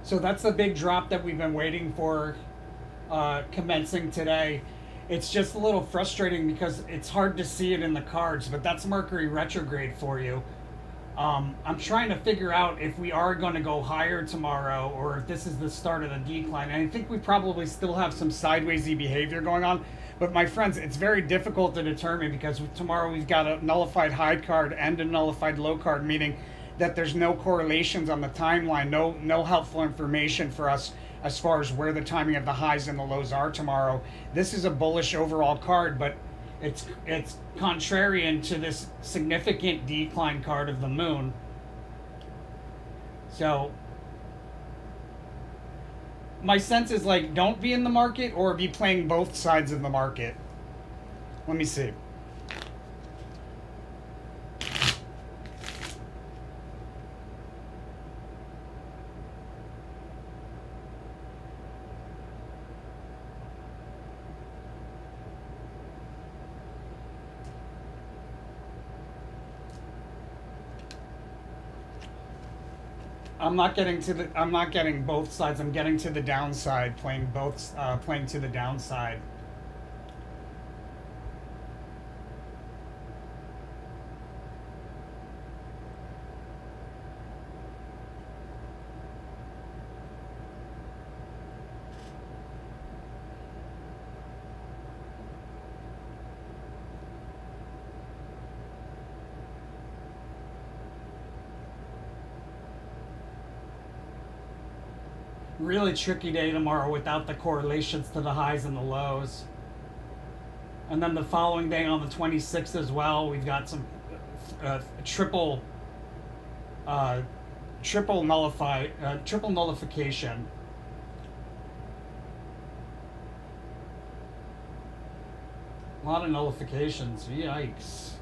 So that's the big drop that we've been waiting for, commencing today. It's just a little frustrating because it's hard to see it in the cards, but that's Mercury retrograde for you. I'm trying to figure out if we are going to go higher tomorrow or if this is the start of the decline. And I think we probably still have some sidewaysy behavior going on. But my friends, it's very difficult to determine because tomorrow we've got a nullified high card and a nullified low card, meaning that there's no correlations on the timeline, no helpful information for us as far as where the timing of the highs and the lows are tomorrow. This is a bullish overall card, but it's contrarian to this significant decline card of the moon. So my sense is like don't be in the market or be playing both sides of the market. Let me see. I'm not getting both sides. I'm getting to the downside, playing to the downside. Really tricky day tomorrow without the correlations to the highs and the lows. And then the following day on the 26th as well, we've got some triple uh, triple nullification. A lot of nullifications. Yikes.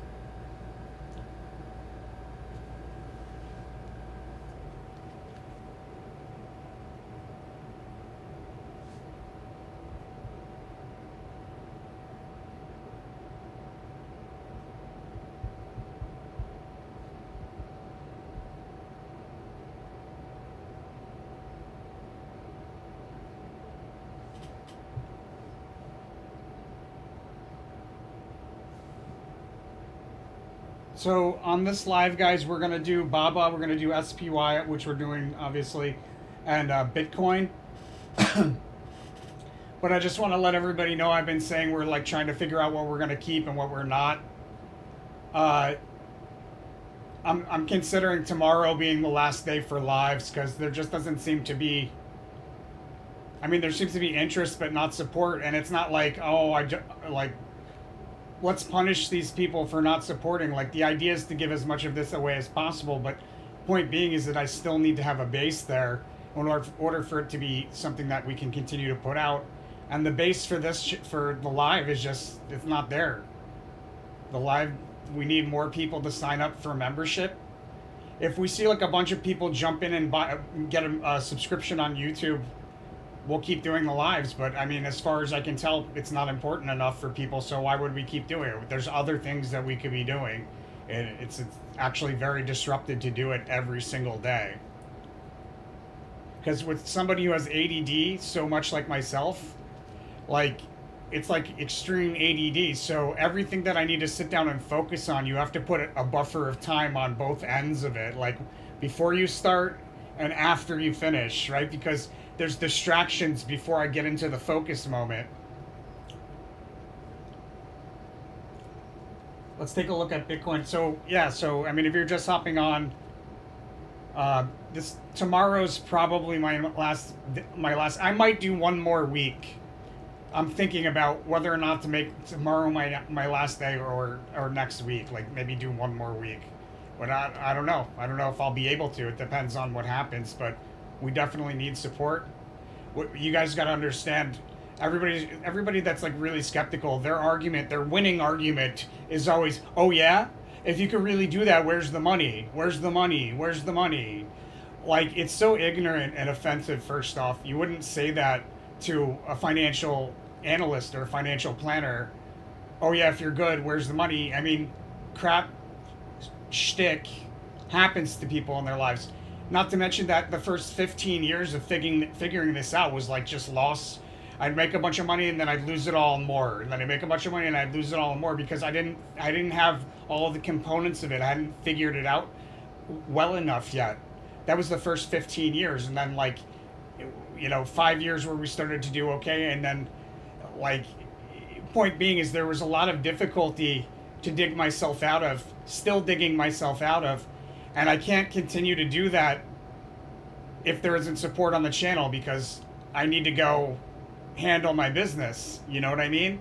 So on this live, guys, we're gonna do BABA, we're gonna do SPY, which we're doing obviously, and Bitcoin. But I just want to let everybody know I've been saying we're like trying to figure out what we're gonna keep and what we're not. Uh, I'm considering tomorrow being the last day for lives because there just doesn't seem to be. I mean, there seems to be interest but not support, and it's not like like let's punish these people for not supporting. Like the idea is to give as much of this away as possible, but point being is that I still need to have a base there in order for it to be something that we can continue to put out. And the base for for the live is just it's not there. The live we need more people to sign up for membership. If we see like a bunch of people jump in and get a subscription on YouTube, we'll keep doing the lives. But I mean, as far as I can tell, it's not important enough for people. So why would we keep doing it? There's other things that we could be doing. It's actually very disruptive to do it every single day. Because with somebody who has ADD, so much like myself, like it's like extreme ADD. So everything that I need to sit down and focus on, you have to put a buffer of time on both ends of it, like before you start and after you finish, right? Because there's distractions before I get into the focus moment. Let's take a look at Bitcoin. So yeah, so I mean, if you're just hopping on, this tomorrow's probably my last. I might do one more week. I'm thinking about whether or not to make tomorrow my last day or next week. Like maybe do one more week, but I don't know. I don't know if I'll be able to. It depends on what happens, but we definitely need support. What you guys got to understand. Everybody that's like really skeptical, their winning argument is always, oh yeah, if you could really do that, where's the money? Where's the money? Where's the money? Like it's so ignorant and offensive. First off, you wouldn't say that to a financial analyst or a financial planner. Oh yeah, if you're good, where's the money? I mean, crap shtick happens to people in their lives. Not to mention that the first 15 years of figuring this out was like just loss. I'd make a bunch of money and then I'd lose it all and more, and then I'd make a bunch of money and I'd lose it all and more because I didn't have all of the components of it. I hadn't figured it out well enough yet. That was the first 15 years, and then like, 5 years where we started to do okay, and then like, point being is there was a lot of difficulty to dig myself out of, still digging myself out of, and I can't continue to do that if there isn't support on the channel because I need to go handle my business. You know what I mean?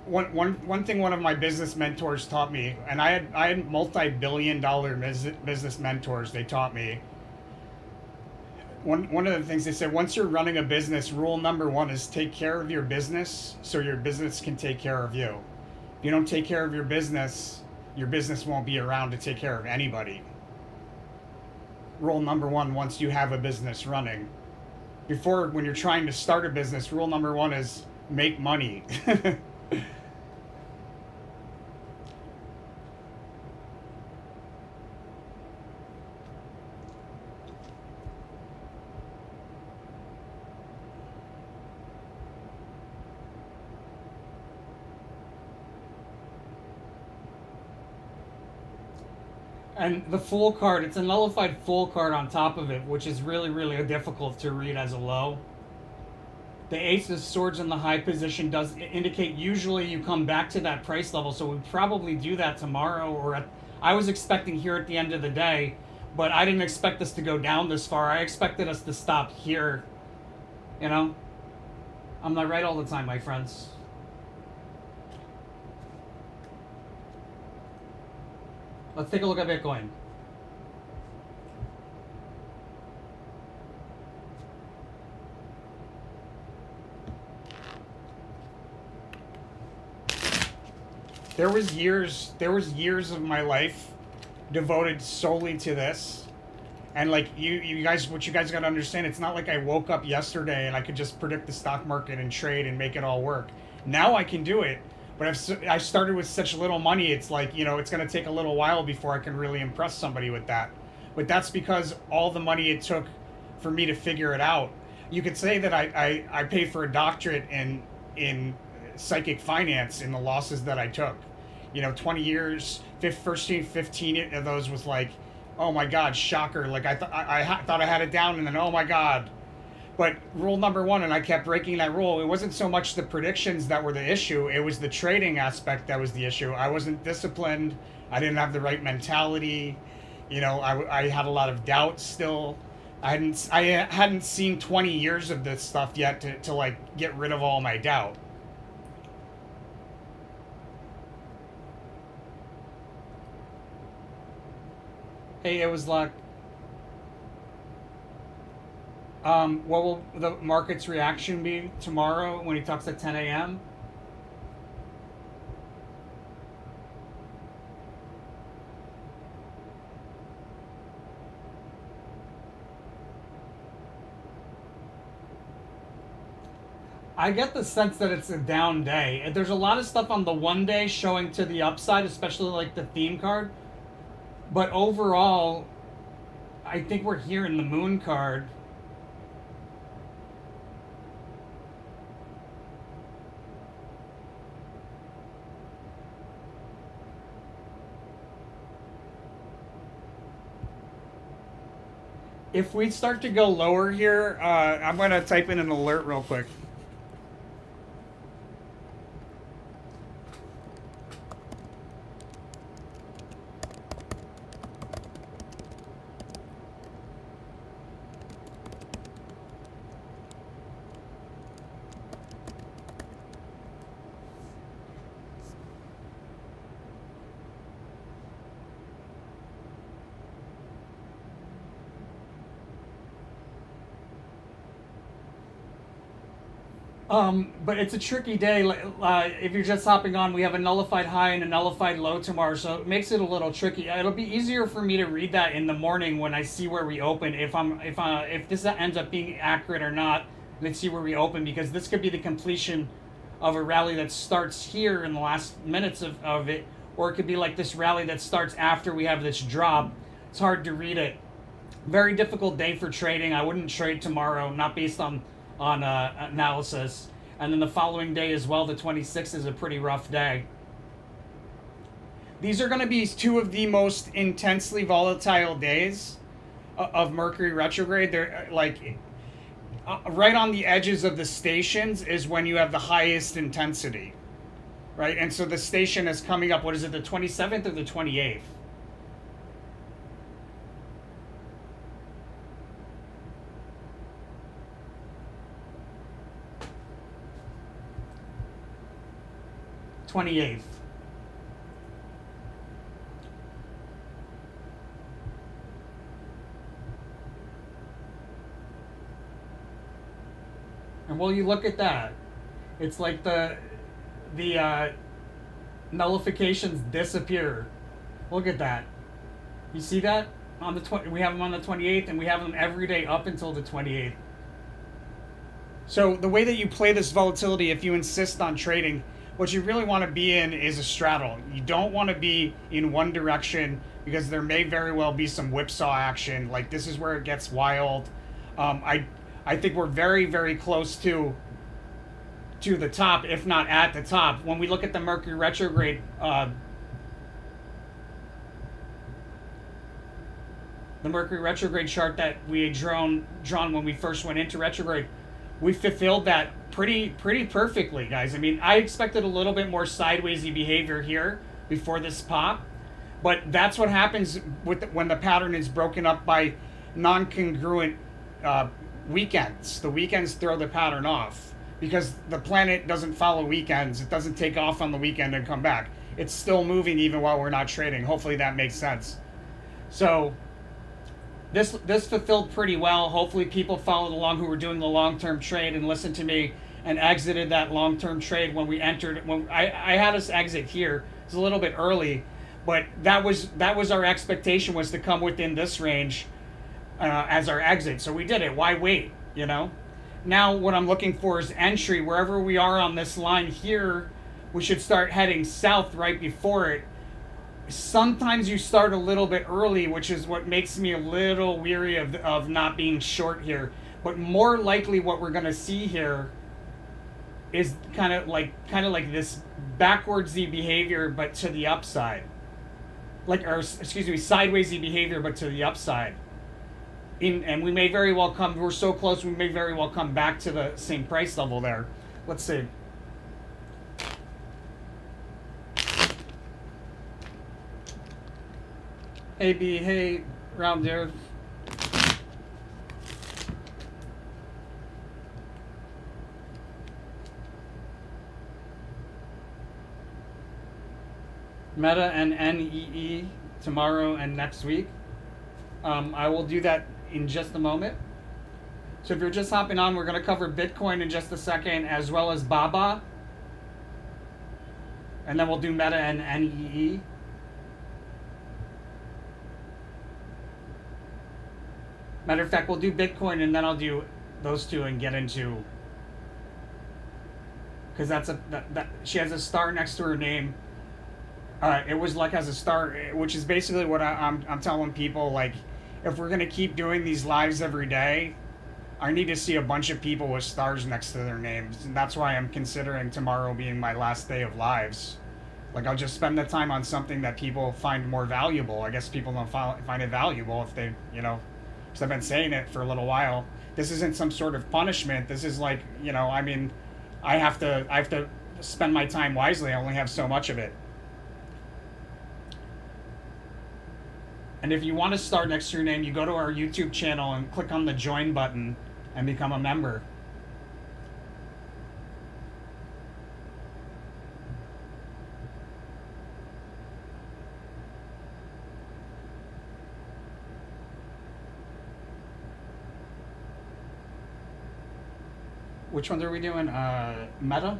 One thing one of my business mentors taught me, and I had multi-billion-dollar business mentors. They taught me one of the things they said: once you're running a business, rule number one is take care of your business so your business can take care of you. If you don't take care of your business won't be around to take care of anybody. Rule number one: once you have a business running, before, when you're trying to start a business, rule number one is make money. And the full card, it's a nullified full card on top of it, which is really, really difficult to read as a low. The Ace of Swords in the high position does indicate usually you come back to that price level, so we probably do that tomorrow, I was expecting here at the end of the day, but I didn't expect us to go down this far. I expected us to stop here, you know? I'm not right all the time, my friends. Let's take a look at Bitcoin. There was years of my life devoted solely to this. And like you guys, what you guys got to understand, it's not like I woke up yesterday and I could just predict the stock market and trade and make it all work. Now I can do it, but I started with such little money. It's like, it's going to take a little while before I can really impress somebody with that. But that's because all the money it took for me to figure it out. You could say that I paid for a doctorate in psychic finance in the losses that I took. 20 years, first 15 of those was like, oh my God, shocker. Like I thought I had it down, and then, oh my God. But rule number one, and I kept breaking that rule, it wasn't so much the predictions that were the issue, it was the trading aspect that was the issue. I wasn't disciplined. I didn't have the right mentality. I had a lot of doubt still. I hadn't seen 20 years of this stuff yet to like get rid of all my doubt. Hey, it was like, what will the market's reaction be tomorrow when he talks at 10 a.m.? I get the sense that it's a down day. There's a lot of stuff on the one day showing to the upside, especially like the theme card. But overall, I think we're here in the moon card. If we start to go lower here, I'm going to type in an alert real quick. But it's a tricky day. If you're just hopping on, we have a nullified high and a nullified low tomorrow, so it makes it a little tricky. It'll be easier for me to read that in the morning when I see where we open. If this ends up being accurate or not, let's see where we open, because this could be the completion of a rally that starts here in the last minutes of it, or it could be like this rally that starts after we have this drop. It's hard to read it. Very difficult day for trading. I wouldn't trade tomorrow, not based on analysis. And then the following day as well, the 26th, is a pretty rough day. These are going to be two of the most intensely volatile days of Mercury retrograde. They're like right on the edges of the stations is when you have the highest intensity, right? And so the station is coming up. What is it, the 27th or the 28th? '28th. And well, you look at that. It's like the nullifications disappear. Look at that. You see that on the we have them on the 28th, and we have them every day up until the 28th. So the way that you play this volatility, if you insist on trading, what you really want to be in is a straddle. You don't want to be in one direction because there may very well be some whipsaw action. Like this is where it gets wild. I think we're very, very close to the top, if not at the top. When we look at the Mercury retrograde, chart that we had drawn when we first went into retrograde, we fulfilled that pretty perfectly, guys. I mean, I expected a little bit more sidewaysy behavior here before this pop, but that's what happens when the pattern is broken up by non-congruent weekends. The weekends throw the pattern off because the planet doesn't follow weekends. It doesn't take off on the weekend and come back. It's still moving even while we're not trading. Hopefully that makes sense. So this fulfilled pretty well. Hopefully people followed along who were doing the long-term trade and listened to me and exited that long-term trade when we entered. When I had us exit here, it's a little bit early, but that was our expectation, was to come within this range as our exit. So we did it. Why wait? You know. Now what I'm looking for is entry. Wherever we are on this line here, we should start heading south right before it. Sometimes you start a little bit early, which is what makes me a little weary of not being short here. But more likely what we're going to see here is kind of like this backwardsy behavior, but to the upside. Sidewaysy behavior, but to the upside. And we may very well we're so close, we may very well come back to the same price level there. Let's see. Hey B, hey Round there. Meta and NEE tomorrow and next week. I will do that in just a moment. So if you're just hopping on, we're going to cover Bitcoin in just a second, as well as BABA. And then we'll do Meta and NEE. Matter of fact, we'll do Bitcoin and then I'll do those two and get into, because she has a star next to her name. It was like has a star, which is basically what I'm telling people. Like, if we're gonna keep doing these lives every day, I need to see a bunch of people with stars next to their names, and that's why I'm considering tomorrow being my last day of lives. Like, I'll just spend the time on something that people find more valuable. I guess people don't find it valuable if they, because I've been saying it for a little while. This isn't some sort of punishment. This is like, I mean, I have to spend my time wisely. I only have so much of it. And if you want to start next to your name, you go to our YouTube channel and click on the join button and become a member. Which ones are we doing? Meta?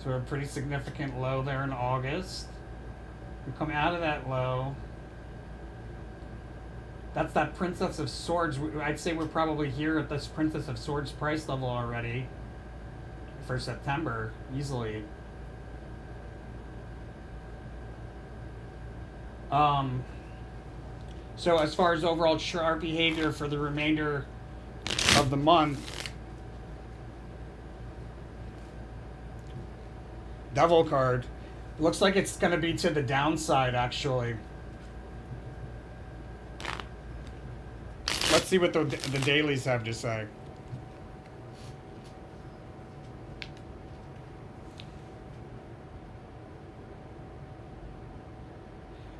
So we're a pretty significant low there in August. We come out of that low. That's that Princess of Swords. I'd say we're probably here at this Princess of Swords price level already for September, easily. So as far as overall chart behavior for the remainder of the month, Devil card. Looks like it's going to be to the downside, actually. Let's see what the dailies have to say.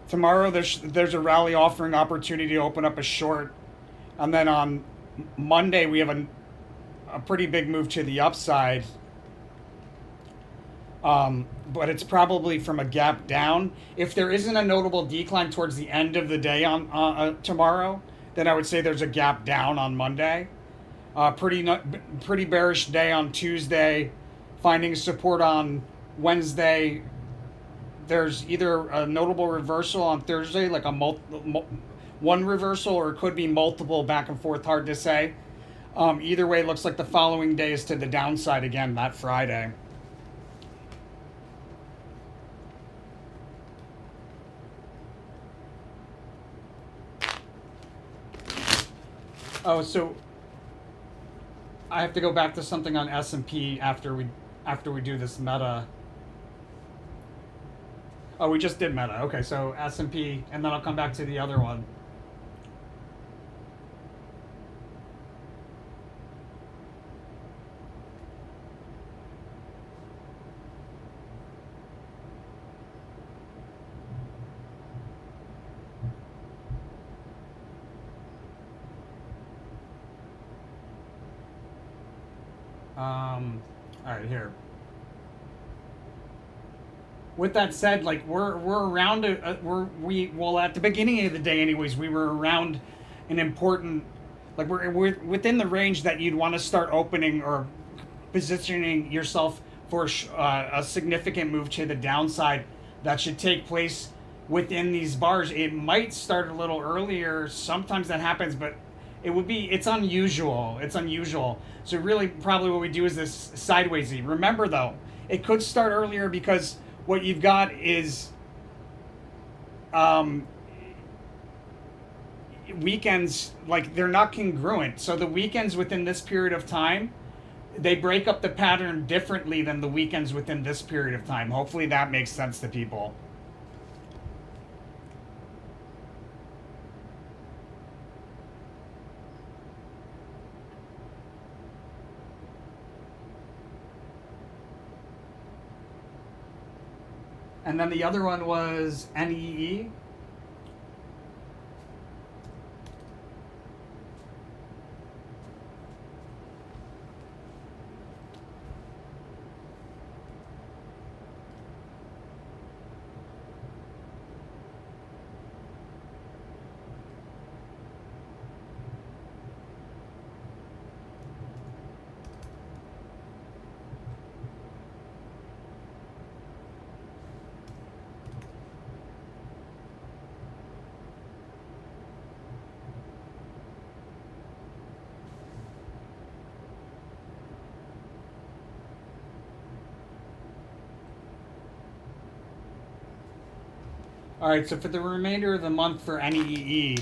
Tomorrow there's a rally offering opportunity to open up a short. And then on Monday we have a pretty big move to the upside. But it's probably from a gap down. If there isn't a notable decline towards the end of the day on tomorrow, then I would say there's a gap down on Monday. Pretty bearish day on Tuesday, finding support on Wednesday. There's either a notable reversal on Thursday, like a one reversal, or it could be multiple back and forth. Hard to say. Either way, it looks like the following day is to the downside again, that Friday. Oh, so I have to go back to something on S&P after we do this meta. Oh, we just did meta. Okay, so S&P, and then I'll come back to the other one. All right, here. With that said, like we're around well at the beginning of the day, anyways. We were around an important, like we're within the range that you'd want to start opening or positioning yourself for a significant move to the downside that should take place within these bars. It might start a little earlier. Sometimes that happens, but it's unusual. It's unusual. So really probably what we do is this sidewaysy. Remember though, it could start earlier because what you've got is weekends, like they're not congruent. So the weekends within this period of time, they break up the pattern differently than the weekends within this period of time. Hopefully that makes sense to people. And then the other one was NEE. All right, so for the remainder of the month for NEE,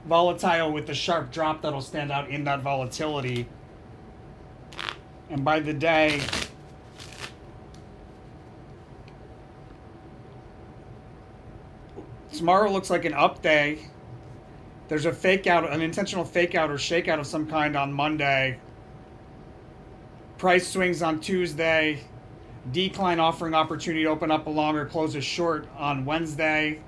volatile with the sharp drop that'll stand out in that volatility. And by the day, tomorrow looks like an up day. There's a fake out, an intentional fake out or shakeout of some kind on Monday. Price swings on Tuesday. Decline offering opportunity to open up a longer, close a short on Wednesday.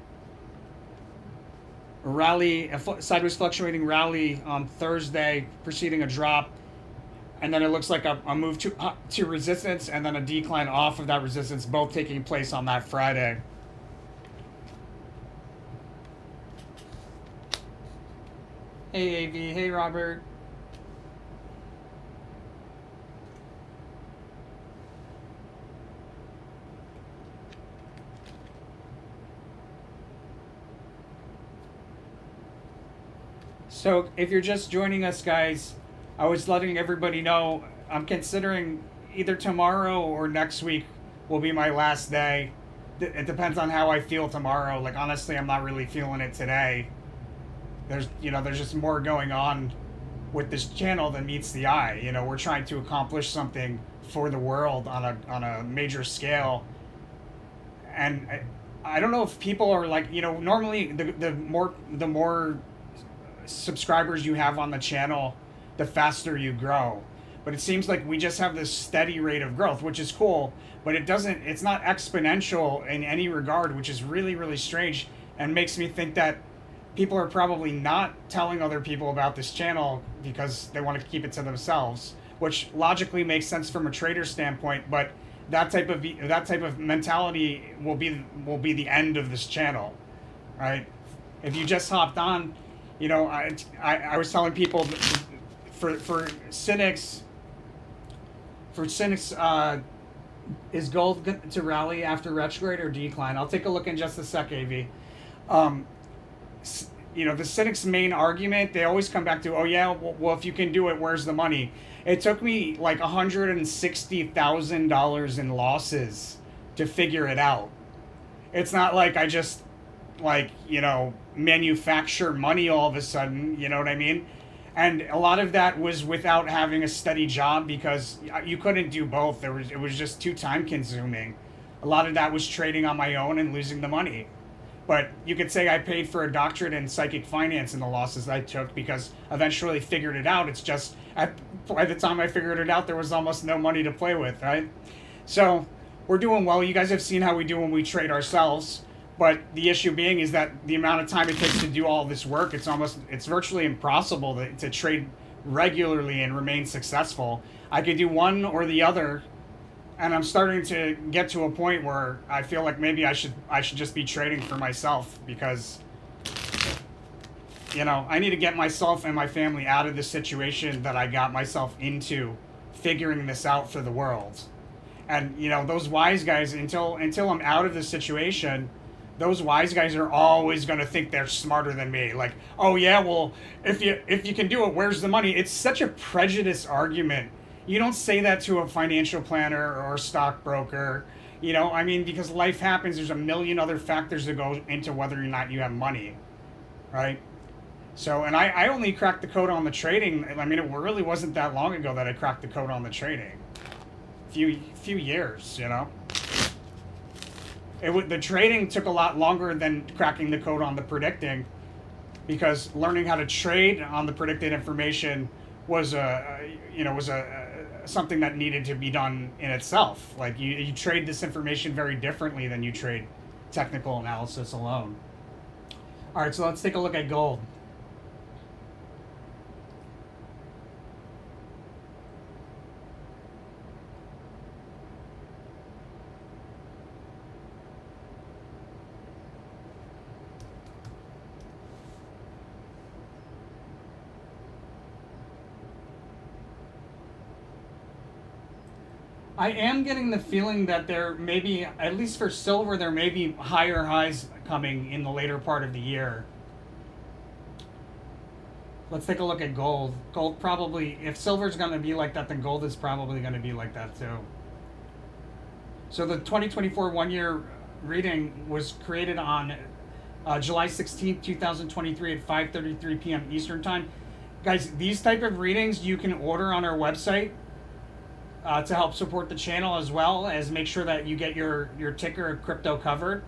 A rally, a sideways fluctuating rally on Thursday, preceding a drop. and then it looks like a move to resistance, and then a decline off of that resistance, both taking place on that Friday. Hey AV, hey Robert. So if you're just joining us, guys, I was letting everybody know I'm considering either tomorrow or next week will be my last day. It depends on how I feel tomorrow. Like honestly, I'm not really feeling it today. There's just more going on with this channel than meets the eye. We're trying to accomplish something for the world on a major scale, and I don't know if people are like, normally the more subscribers you have on the channel, the faster you grow. But it seems like we just have this steady rate of growth, which is cool, but it's not exponential in any regard, which is really, really strange and makes me think that people are probably not telling other people about this channel because they want to keep it to themselves, which logically makes sense from a trader standpoint, but that type of mentality will be the end of this channel, right? If you just hopped on, I was telling people for cynics, is gold to rally after retrograde or decline? I'll take a look in just a sec, AV. The cynics' main argument, they always come back to, oh yeah, well if you can do it, where's the money? It took me like $160,000 in losses to figure it out. It's not like I just manufacture money all of a sudden, you know what I mean? And a lot of that was without having a steady job because you couldn't do both. It was just too time consuming. A lot of that was trading on my own and losing the money. But you could say I paid for a doctorate in psychic finance in the losses I took because eventually figured it out. It's just by the time I figured it out, there was almost no money to play with, right? So we're doing well. You guys have seen how we do when we trade ourselves. But the issue being is that the amount of time it takes to do all this work, it's virtually impossible to trade regularly and remain successful. I could do one or the other, and I'm starting to get to a point where I feel like maybe I should just be trading for myself because I need to get myself and my family out of the situation that I got myself into, figuring this out for the world. And those wise guys, until I'm out of this situation, those wise guys are always going to think they're smarter than me. Like, oh yeah, well, if you can do it, where's the money? It's such a prejudiced argument. You don't say that to a financial planner or a stockbroker, because life happens. There's a million other factors that go into whether or not you have money, right? So, and I only cracked the code on the trading. I mean, it really wasn't that long ago that I cracked the code on the trading. Few years, the trading took a lot longer than cracking the code on the predicting, because learning how to trade on the predicted information was something that needed to be done in itself. Like you trade this information very differently than you trade technical analysis alone. All right, so let's take a look at gold. I am getting the feeling that there may be, at least for silver, there may be higher highs coming in the later part of the year. Let's take a look at gold. Gold probably, if silver's going to be like that, then gold is probably going to be like that too. So the 2024 one-year reading was created on July 16th, 2023 at 5:33 p.m. Eastern Time. Guys, these type of readings you can order on our website. To help support the channel, as well as make sure that you get your ticker of crypto covered.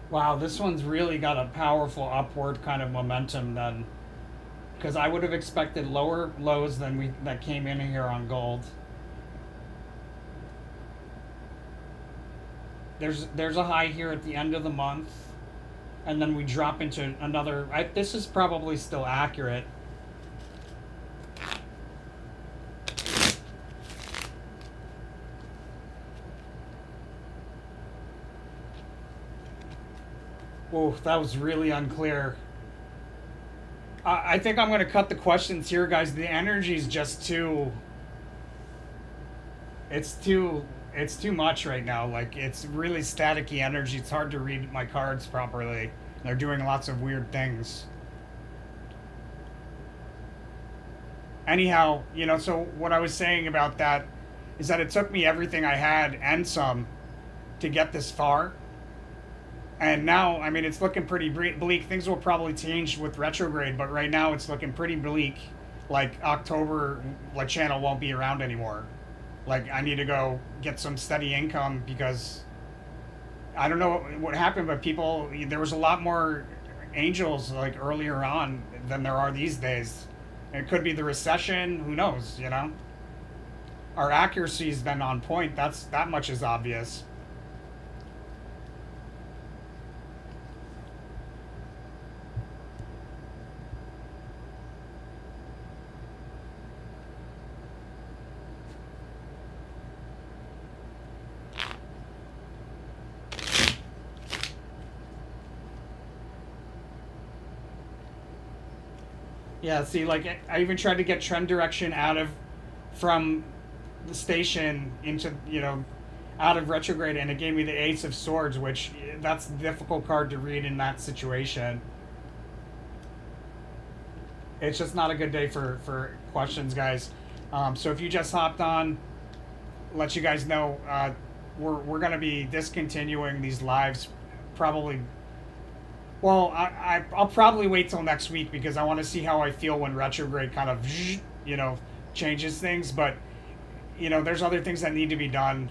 Wow, this one's really got a powerful upward kind of momentum then, because I would have expected lower lows than we that came in here on gold. There's a high here at the end of the month, and then we drop into another. This is probably still accurate. Oh, that was really unclear. I think I'm going to cut the questions here, guys. The energy is just too. It's too. It's too much right now. Like, it's really staticky energy. It's hard to read my cards properly. They're doing lots of weird things. Anyhow, so what I was saying about that is that it took me everything I had and some to get this far. And now, I mean, it's looking pretty bleak. Things will probably change with retrograde, but right now it's looking pretty bleak. Like October, like channel won't be around anymore. Like I need to go get some steady income because I don't know what happened, but there was a lot more angels like earlier on than there are these days. It could be the recession. Who knows? Our accuracy's been on point. That much is obvious. Yeah, see, like I even tried to get trend direction from the station into out of retrograde, and it gave me the Ace of Swords, which that's a difficult card to read in that situation. It's just not a good day for questions, guys. So if you just hopped on, let you guys know we're gonna be discontinuing these lives probably. Well, I'll probably wait till next week because I want to see how I feel when retrograde kind of you know changes things. But there's other things that need to be done,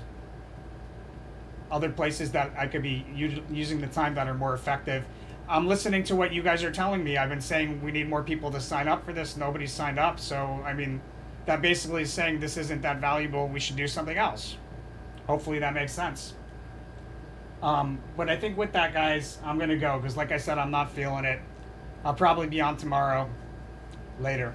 other places that I could be using the time that are more effective. I'm listening to what you guys are telling me. I've been saying we need more people to sign up for this. Nobody's signed up, so I mean, that basically is saying this isn't that valuable. We should do something else. Hopefully that makes sense. But I think with that, guys, I'm gonna go because, like I said, I'm not feeling it. I'll probably be on tomorrow. Later.